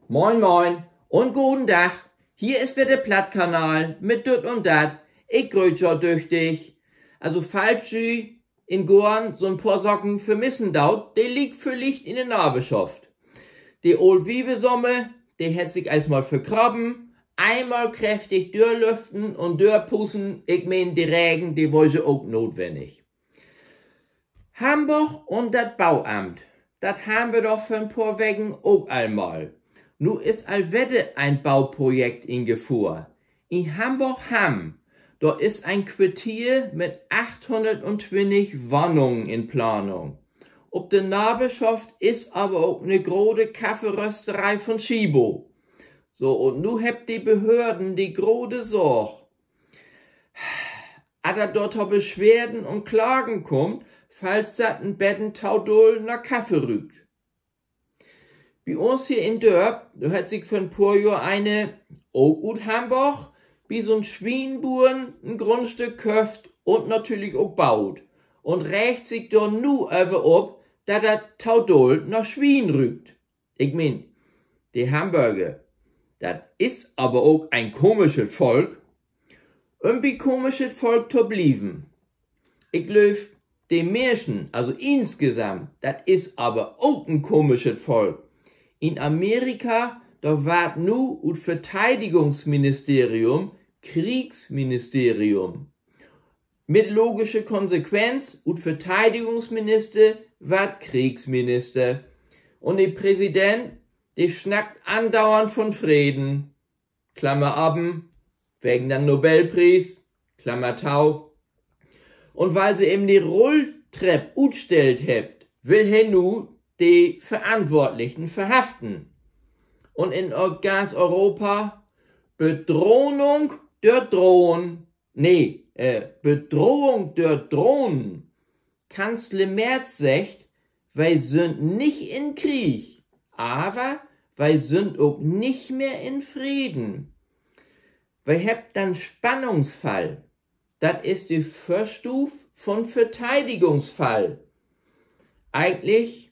Moin moin und guten Tag. Hier ist wieder der Plattkanal mit Düt und Dat. Ich grüß euch durch dich. Also falls ihr in Gorn so ein paar Socken vermissen daut, die liegt völlig in der Nabelschaft. Die Old Wievesomme, die hat sich erstmal vergraben, einmal kräftig dürlüften und dürpussen, ich mein die Regen, die wollte auch notwendig. Hamburg und das Bauamt, das haben wir doch für ein paar Wegen auch einmal. Nu ist allwette ein Bauprojekt in Gefuhr. In Hamburg-Hamm, da ist ein Quartier mit 820 Wohnungen in Planung. Ob der Nabelschaft ist aber auch eine große Kaffeerösterei von Schibo. So, und nu habt die Behörden die große Sorge. Da dort Beschwerden und Klagen kommt, falls dat ein Bettentaudol nach Kaffee rügt. Bei uns hier in Dörp, da hat sich für ein paar Jahr eine, auch gut Hamburg, wie so ein Schwienburen ein Grundstück köft und natürlich auch baut. Und rächt sich da nu über ob, da der Taudol nach Schwien rügt. Ich mein, die Hamburger, das ist aber auch ein komisches Volk. Irgendwie komisches Volk zu blieben. Ich glaub, die Märchen, also insgesamt, das ist aber auch ein komisches Volk. In Amerika, da ward nu ut Verteidigungsministerium Kriegsministerium. Mit logischer Konsequenz, ut Verteidigungsminister ward Kriegsminister. Und der Präsident, der schnackt andauernd von Frieden. Klammer aben, wegen der Nobelpreis, Klammer tau. Und weil sie eben die Rolltreppe utstellt hebt, will er nu die Verantwortlichen verhaften. Und in ganz Europa Bedrohung durch Drohnen, Bedrohung durch Drohnen. Kanzler Merz sagt, wir sind nicht in Krieg, aber wir sind auch nicht mehr in Frieden. Wir habt dann Spannungsfall. Das ist die Vorstufe von Verteidigungsfall. Eigentlich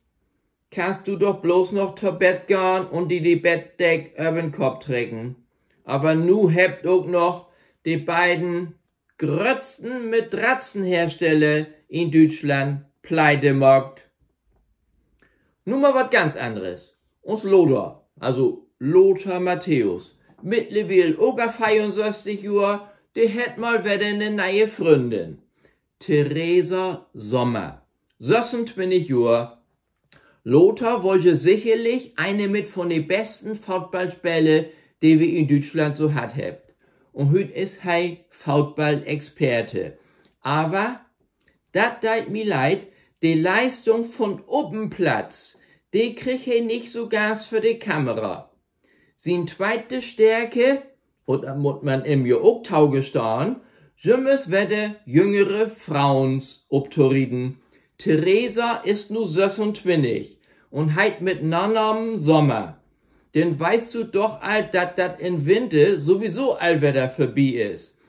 kannst du doch bloß noch zur Bett gehen und die Bettdeck über den Kopf trägen. Aber nu habt auch noch die beiden grötzten Matratzenhersteller in Deutschland pleite gemacht. Nun mal was ganz anderes. Uns Lothar, also Lothar Matthäus, mittlerweile oger 65 Jahre, der hat mal wieder eine neue Freundin. Theresa Sommer, 26 Jahre. Lothar wollte sicherlich eine mit von den besten Footballspieler, die wir in Deutschland so hat habt. Und heute ist er Football-Experte. Aber, dat tut mir leid, die Leistung von Oppenplatz, die kriegt er nicht so ganz für die Kamera. Sein zweite Stärke, und da muss man ihm ja auch taugestehen, jümmers werde jüngere Frauens obtoriden. Theresa ist nu 26 und heit mit Namen Sommer. Denn weißt du doch alt, dat in Winter sowieso allwetter vorbei ist.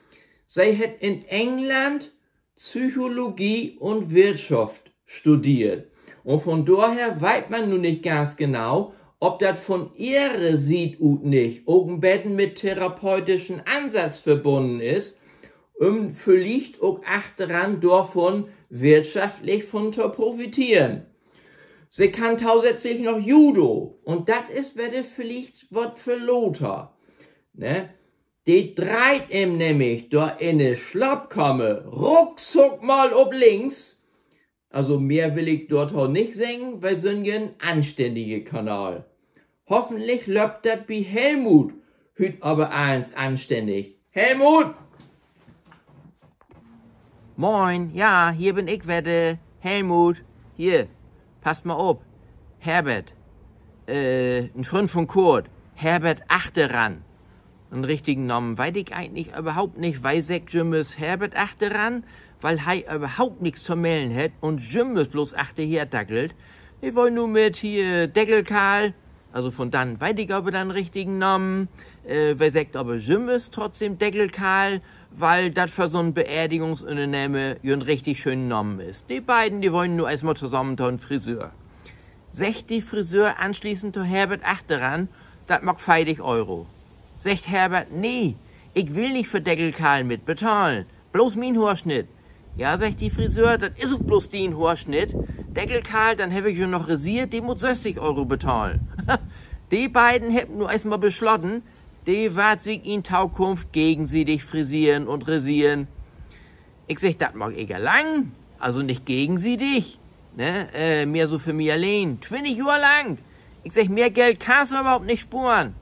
Sie hat in England Psychologie und Wirtschaft studiert. Und von daher weiß man nun nicht ganz genau, ob das von ihrer sieht ut nicht, Betten mit therapeutischen Ansatz verbunden ist, vielleicht auch achteran davon wirtschaftlich von zu profitieren. Sie kann zusätzlich noch Judo, und das ist wieder vielleicht was für Lothar. Ne? Die dreit ihm nämlich da in eine Schlappkammer, ruckzuck mal ob links. Also mehr will ich dort auch nicht singen, wir sind ein anständiger Kanal. Hoffentlich läuft das bei Helmut, hüt aber eins anständig. Helmut! Moin, ja, hier bin ich wieder. Helmut, hier, passt mal auf. Herbert, ein Freund von Kurt, Herbert Achteran. Einen richtigen Namen weiß ich eigentlich überhaupt nicht, weil sagt Jimmes Herbert Achteran, weil er überhaupt nichts zu melden hat und Jimmes bloß achterher dackelt. Ich wollte nur mit hier Deckelkarl, also von dann weiß ich aber dann richtigen Namen. Wer sagt aber Jimmes trotzdem Deckelkarl, weil das für so ein Beerdigungsunternehmen ja ein richtig schönen Namen ist. Die beiden, die wollen nur erstmal zusammen zu einem Friseur. Sagt die Friseur anschließend zu Herbert Achteran, das mag 50 Euro. Sagt Herbert, nee, ich will nicht für Deckelkarl mitbezahlen. Bloß mein Haarschnitt. Ja, sagt die Friseur, das ist auch bloß dein Haarschnitt. Deckelkarl, dann habe ich schon noch rasiert, die muss 60 Euro bezahlen. Die beiden hätten nur erstmal beschlossen, die wird sich in Zukunft gegenseitig frisieren und rasieren. Ich sag, das mag ich lang, also nicht gegenseitig, ne, mehr so für mich allein, 20 Jahre lang. Ich sag, mehr Geld kannst du überhaupt nicht spuren.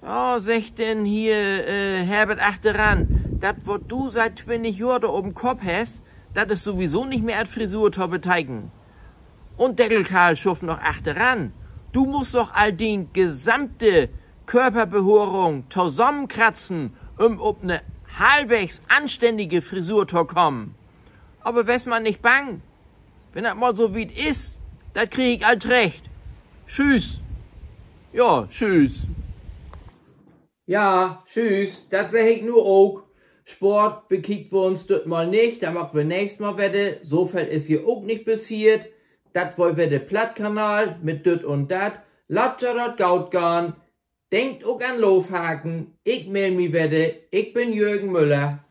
Oh, sagt denn hier, Herbert, achte ran, das, was du seit 20 Jahren da oben Kopf hast, das ist sowieso nicht mehr als Frisur zu beteigen. Und Deckelkarl schuft noch achte ran. Du musst doch all die gesamte Körperbehaarung zusammenkratzen, auf ne halbwegs anständige Frisur zu kommen. Aber wes man nicht bang. Wenn das mal so wie ist, das krieg ich alt recht. Tschüss. Ja, tschüss. Ja, tschüss. Das sag ich nur auch. Sport bekickt wir uns dort mal nicht. Da machen wir nächstes Mal wette. So viel ist hier auch nicht passiert. Das wollen wir der Plattkanal mit dit und dat. Lasst ja dat gaut gehen. Denkt auch an Laufhaken. Ich meld mich wette. Ich bin Jürgen Müller.